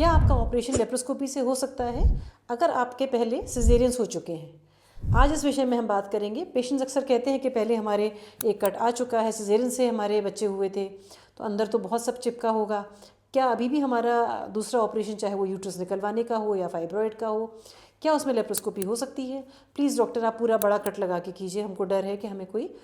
क्या आपका operation laparoscopy से हो सकता है अगर आपके पहले सिजेरियंस हो चुके हैं? आज इस विषय में हम बात करेंगे। पेशेंट्स अक्सर कहते हैं कि पहले हमारे एक कट आ चुका है, सिजेरियन से हमारे बच्चे हुए थे, तो अंदर तो बहुत सब चिपका होगा। क्या अभी भी हमारा दूसरा ऑपरेशन, चाहे वो यूट्रस निकलवाने का हो या फाइब्रॉइड का हो, क्या उसमें लेप्रोस्कोपी हो सकती है? प्लीज़ डॉक्टर, आप पूरा बड़ा कट लगा के कीजिए। हमको डर है कि हमें कोई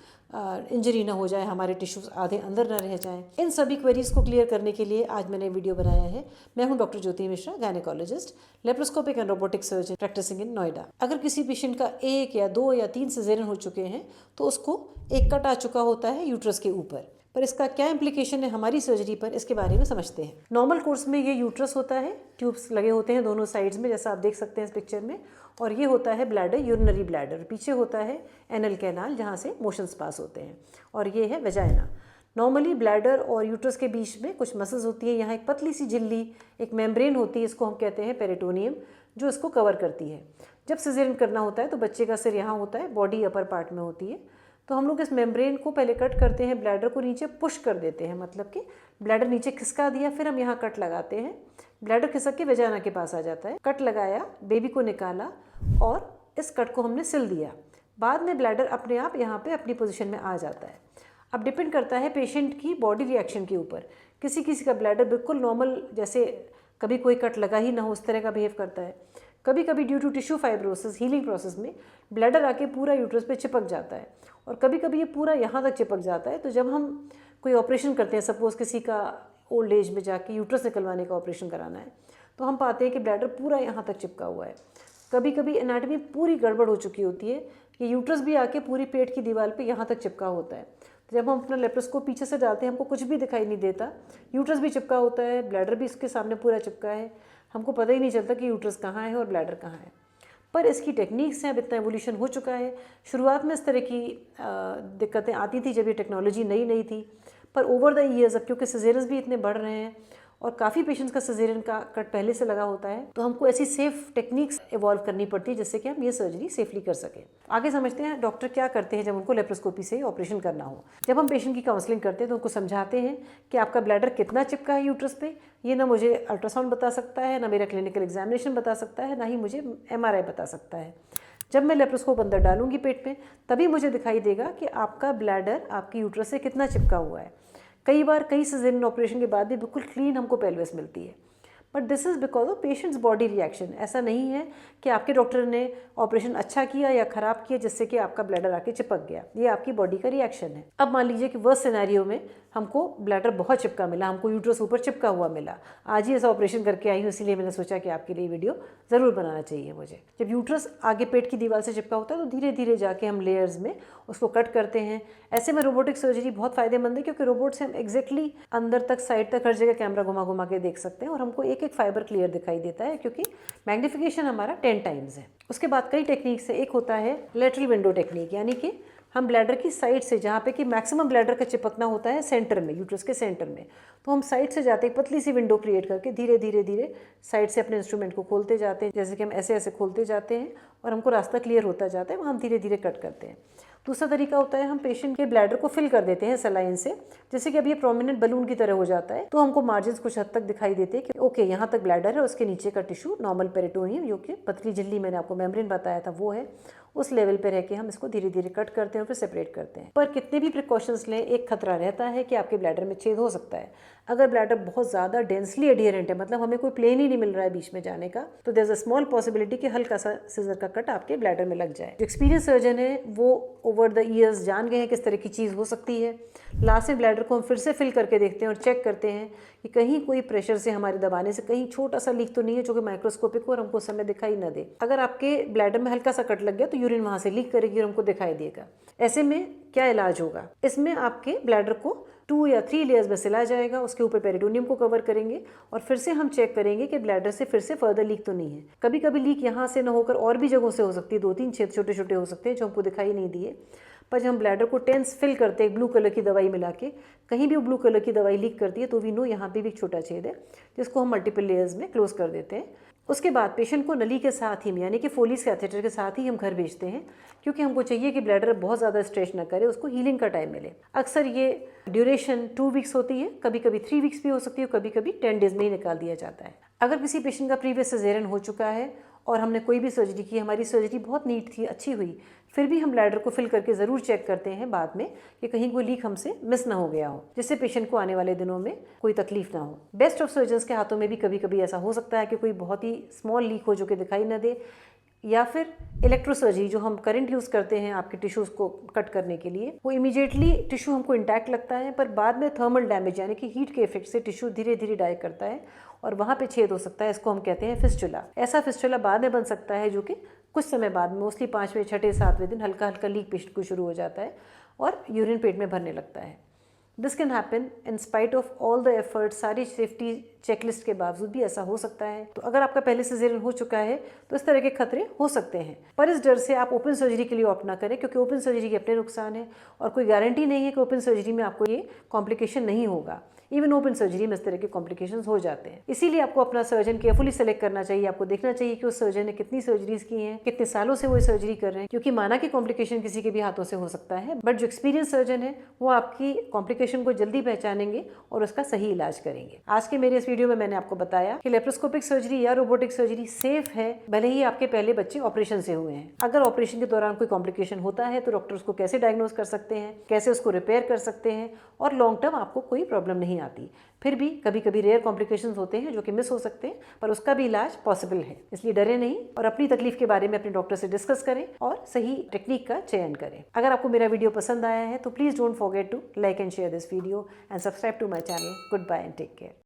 इंजरी ना हो जाए, हमारे टिश्यूज आधे अंदर ना रह जाएं। इन सभी क्वेरीज को क्लियर करने के लिए आज मैंने वीडियो बनाया है। मैं हूं doctor Jyoti Mishra, gynaecologist, laparoscopic and robotic surgeon practising in Noida. अगर किसी पेशेंट का 1 या 2 या 3 सिजेरियन हो चुके हैं तो उसको एक कट आ चुका होता है यूट्रस के ऊपर, पर इसका क्या इम्प्लीकेशन है हमारी सर्जरी पर, इसके बारे में समझते हैं। नॉर्मल कोर्स में ये यूट्रस होता है, ट्यूब्स लगे होते हैं दोनों साइड्स में, जैसा आप देख सकते हैं इस पिक्चर में, और ये होता है ब्लैडर, यूरिनरी ब्लैडर। पीछे होता है एनल कैनाल, जहाँ से मोशंस पास होते हैं, और ये है वेजाइना। नॉर्मली ब्लैडर और यूट्रस के बीच में कुछ मसल्स होती है। यहाँ एक पतली सी झिल्ली, एक मेम्ब्रेन होती है, इसको हम कहते हैं पेरिटोनियम, जो इसको कवर करती है। जब सिजेरियन करना होता है तो बच्चे का सिर यहाँ होता है, बॉडी अपर पार्ट में होती है, तो हम लोग इस मेम्ब्रेन को पहले कट करते हैं, ब्लैडर को नीचे पुश कर देते हैं, मतलब कि ब्लैडर नीचे खिसका दिया, फिर हम यहाँ कट लगाते हैं, ब्लैडर खिसक के वेजाइना के पास आ जाता है। कट लगाया, बेबी को निकाला और इस कट को हमने सिल दिया। बाद में ब्लैडर अपने आप यहाँ पे अपनी पोजीशन में आ जाता है। अब डिपेंड करता है पेशेंट की बॉडी रिएक्शन के ऊपर। किसी किसी का ब्लैडर बिल्कुल नॉर्मल, जैसे कभी कोई कट लगा ही ना हो, उस तरह का बिहेव करता है। कभी कभी due to tissue fibrosis healing process में ब्लैडर आके पूरा यूट्रस पे चिपक जाता है, और कभी कभी ये पूरा यहाँ तक चिपक जाता है। तो जब हम कोई ऑपरेशन करते हैं, सपोज किसी का ओल्ड एज में जाके यूट्रस निकलवाने का ऑपरेशन कराना है, तो हम पाते हैं कि ब्लैडर पूरा यहाँ तक चिपका हुआ है। कभी कभी एनाटमी पूरी गड़बड़ हो चुकी होती है, कि यूट्रस भी आके पूरी पेट की दीवार पे यहाँ तक चिपका होता है। तो जब हम अपना लेप्रोस्कोप पीछे से डालते हैं, हमको कुछ भी दिखाई नहीं देता, यूट्रस भी चिपका होता है, ब्लैडर भी इसके सामने पूरा चिपका है, हमको पता ही नहीं चलता कि यूट्रस कहाँ है और ब्लैडर कहाँ है। पर इसकी टेक्निक्स हैं, अब इतना एवोल्यूशन हो चुका है। शुरुआत में इस तरह की दिक्कतें आती थी जब ये टेक्नोलॉजी नई नई थी, पर ओवर द ईयर्स अब क्योंकि सिजेरियंस भी इतने बढ़ रहे हैं और काफ़ी पेशेंट्स का सिजेरियन का कट पहले से लगा होता है, तो हमको ऐसी सेफ टेक्निक्स इवॉल्व करनी पड़ती है जिससे कि हम ये सर्जरी सेफली कर सकें। आगे समझते हैं डॉक्टर क्या करते हैं जब उनको लेप्रोस्कोपी से ऑपरेशन करना हो। जब हम पेशेंट की काउंसलिंग करते हैं तो उनको समझाते हैं कि आपका ब्लैडर कितना चिपका है यूट्रस पे। ये ना मुझे अल्ट्रासाउंड बता सकता है, ना मेरा क्लिनिकल एग्जामिनेशन बता सकता है, ना ही मुझे MRI बता सकता है। जब मैं लेप्रोस्कोप अंदर डालूंगी पेट में, तभी मुझे दिखाई देगा कि आपका ब्लैडर आपकी यूट्रस से कितना चिपका हुआ है। कई बार कई सिजेरियन ऑपरेशन के बाद भी बिल्कुल क्लीन हमको पेल्विस मिलती है, but this is because of patients body reaction. ऐसा नहीं है कि आपके डॉक्टर ने ऑपरेशन अच्छा किया या ख़राब किया जिससे कि आपका ब्लैडर आके चिपक गया, ये आपकी बॉडी का रिएक्शन है। अब मान लीजिए कि वर्स्ट सिनेरियो में हमको ब्लैडर बहुत चिपका मिला, हमको यूट्रस ऊपर चिपका हुआ मिला। आज ही ऐसा ऑपरेशन करके आई हूँ, इसीलिए मैंने सोचा कि आपके लिए वीडियो ज़रूर बनाना चाहिए मुझे। जब यूट्रस आगे पेट की दीवार से चिपका होता है तो धीरे धीरे जाके हम लेयर्स में उसको कट करते हैं। ऐसे में रोबोटिक सर्जरी बहुत फ़ायदेमंद है, क्योंकि रोबोट से हम एग्जैक्टली अंदर तक, साइड तक, हर जगह कैमरा घुमा घुमा के देख सकते हैं और हमको एक एक फाइबर क्लियर दिखाई देता है, क्योंकि मैग्नीफिकेशन हमारा 10 टाइम्स है। उसके बाद कई टेक्निक्स है। एक होता है लेटरल विंडो टेक्निक, यानी कि हम ब्लैडर की साइड से, जहाँ पे कि मैक्सिमम ब्लैडर का चिपकना होता है सेंटर में, यूट्रस के सेंटर में, तो हम साइड से जाते हैं, पतली सी विंडो क्रिएट करके धीरे धीरे धीरे साइड से अपने इंस्ट्रूमेंट को खोलते जाते हैं। जैसे कि हम ऐसे ऐसे खोलते जाते हैं और हमको रास्ता क्लियर होता जाता है, वहाँ हम धीरे धीरे कट करते हैं। दूसरा तरीका होता है, हम पेशेंट के ब्लैडर को फिल कर देते हैं सलाइन से, जैसे कि अब ये प्रोमिनेंट बलून की तरह हो जाता है, तो हमको मार्जिन्स कुछ हद तक दिखाई देते हैं कि ओके यहाँ तक ब्लैडर है, उसके नीचे का टिश्यू नॉर्मल पेरिटोनियम, जो कि पतली झिल्ली मैंने आपको मेम्ब्रेन बताया था वो है, उस लेवल पे रह के हम इसको धीरे धीरे कट करते हैं और फिर सेपरेट करते हैं। पर कितने भी प्रिकॉशंस लें, एक खतरा रहता है कि आपके ब्लैडर में छेद हो सकता है। अगर ब्लैडर बहुत ज़्यादा डेंसली एडियरेंट है, मतलब हमें कोई प्लेन ही नहीं मिल रहा है बीच में जाने का, तो there is a small possibility कि हल्का सा सीजर का कट आपके ब्लैडर में लग जाए। जो एक्सपीरियंस सर्जन है वो ओवर द ईयर्स जान गए हैं किस तरह की चीज़ हो सकती है। लास्ट में ब्लैडर को हम फिर से फिल करके देखते हैं और चेक करते हैं कि कहीं कोई प्रेशर से, हमारे दबाने से कहीं छोटा सा लीक तो नहीं है जो कि माइक्रोस्कोपिक हो और हमको उस समय दिखाई न दे। अगर आपके ब्लैडर में हल्का सा कट लग गया तो यूरिन वहाँ से लीक करेगी और हमको दिखाई देगा। ऐसे में क्या इलाज होगा? इसमें आपके ब्लैडर को 2 या 3 लेयर्स में सिला जाएगा, उसके ऊपर पेरिटोनियम को कवर करेंगे और फिर से हम चेक करेंगे कि ब्लैडर से फिर से फर्दर लीक तो नहीं है। कभी कभी लीक यहाँ से न होकर और भी जगहों से हो सकती है, 2-3 छेद छोटे छोटे हो सकते हैं जो हमको दिखाई नहीं दिए। पर जब हम ब्लैडर को टेंस फिल करते हैं ब्लू कलर की दवाई मिला के, कहीं भी वो ब्लू कलर की दवाई लीक करती है तो वी नो यहाँ पे भी एक छोटा छेद है, जिसको हम मल्टीपल लेयर्स में क्लोज कर देते हैं। उसके बाद पेशेंट को नली के साथ ही यानी कि फोलीज कैथेटर के साथ ही हम घर भेजते हैं, क्योंकि हमको चाहिए कि ब्लैडर बहुत ज़्यादा स्ट्रेच ना करे, उसको हीलिंग का टाइम मिले। अक्सर ये ड्यूरेशन 2 वीक्स होती है, कभी कभी 3 वीक्स भी हो सकती है, कभी कभी 10 डेज में ही निकाल दिया जाता है। अगर किसी पेशेंट का प्रीवियस सिजेरियन हो चुका है और हमने कोई भी सर्जरी की, हमारी सर्जरी बहुत नीट थी, अच्छी हुई, फिर भी हम ब्लैडर को फिल करके ज़रूर चेक करते हैं बाद में कि कहीं कोई लीक हमसे मिस ना हो गया हो, जिससे पेशेंट को आने वाले दिनों में कोई तकलीफ ना हो। बेस्ट ऑफ सर्जन्स के हाथों में भी कभी कभी ऐसा हो सकता है कि कोई बहुत ही स्मॉल लीक हो जो कि दिखाई ना दे, या फिर इलेक्ट्रोसर्जरी जो हम करंट यूज़ करते हैं आपके टिश्यूज़ को कट करने के लिए, वो इमीडिएटली टिश्यू हमको इंटैक्ट लगता है, पर बाद में थर्मल डैमेज यानी कि हीट के इफेक्ट से टिश्यू धीरे धीरे डाई करता है और वहाँ पे छेद हो सकता है। इसको हम कहते हैं फिस्टुला। ऐसा फिस्टुला बाद में बन सकता है जो कि कुछ समय बाद में, मोस्टली 5वें 6ठे 7वें दिन हल्का हल्का लीक पेशेंट को शुरू हो जाता है और यूरिन पेट में भरने लगता है। This can happen in spite of all the effort, सारी सेफ्टी चेकलिस्ट के बावजूद भी ऐसा हो सकता है। तो अगर आपका पहले सिजेरियन हो चुका है तो इस तरह के खतरे हो सकते हैं, पर इस डर से आप ओपन सर्जरी के लिए ऑप्ट ना करें, क्योंकि ओपन सर्जरी के अपने नुकसान है और कोई गारंटी नहीं है कि ओपन सर्जरी में आपको ये कॉम्प्लिकेशन नहीं होगा। इवन ओपन सर्जरी में इस तरह के कॉम्प्लिकेशंस हो जाते हैं। इसीलिए आपको अपना सर्जन केयरफुली सेलेक्ट करना चाहिए। आपको देखना चाहिए कि उस सर्जन ने कितनी सर्जरीज की हैं, कितने सालों से वो सर्जरी कर रहे हैं, क्योंकि माना कि कॉम्प्लिकेशन किसी के भी हाथों से हो सकता है, बट जो एक्सपीरियंस सर्जन है वो आपकी कॉम्प्लिकेशन को जल्दी पहचानेंगे और उसका सही इलाज करेंगे। आज के मेरे इस वीडियो में मैंने आपको बताया कि लेप्रोस्कोपिक सर्जरी या रोबोटिक सर्जरी सेफ है, भले ही आपके पहले बच्चे ऑपरेशन से हुए हैं। अगर ऑपरेशन के दौरान कोई कॉम्प्लिकेशन होता है तो डॉक्टर उसको कैसे डायग्नोज कर सकते हैं, कैसे उसको रिपेयर कर सकते हैं और लॉन्ग टर्म आपको कोई प्रॉब्लम नहीं आती। फिर भी कभी कभी रेयर कॉम्प्लिकेशंस होते हैं जो कि मिस हो सकते हैं, पर उसका भी इलाज पॉसिबल है। इसलिए डरे नहीं और अपनी तकलीफ के बारे में अपने डॉक्टर से डिस्कस करें और सही टेक्निक का चयन करें। अगर आपको मेरा वीडियो पसंद आया है तो please don't forget to like and share this video and subscribe to my channel. Good bye and take care.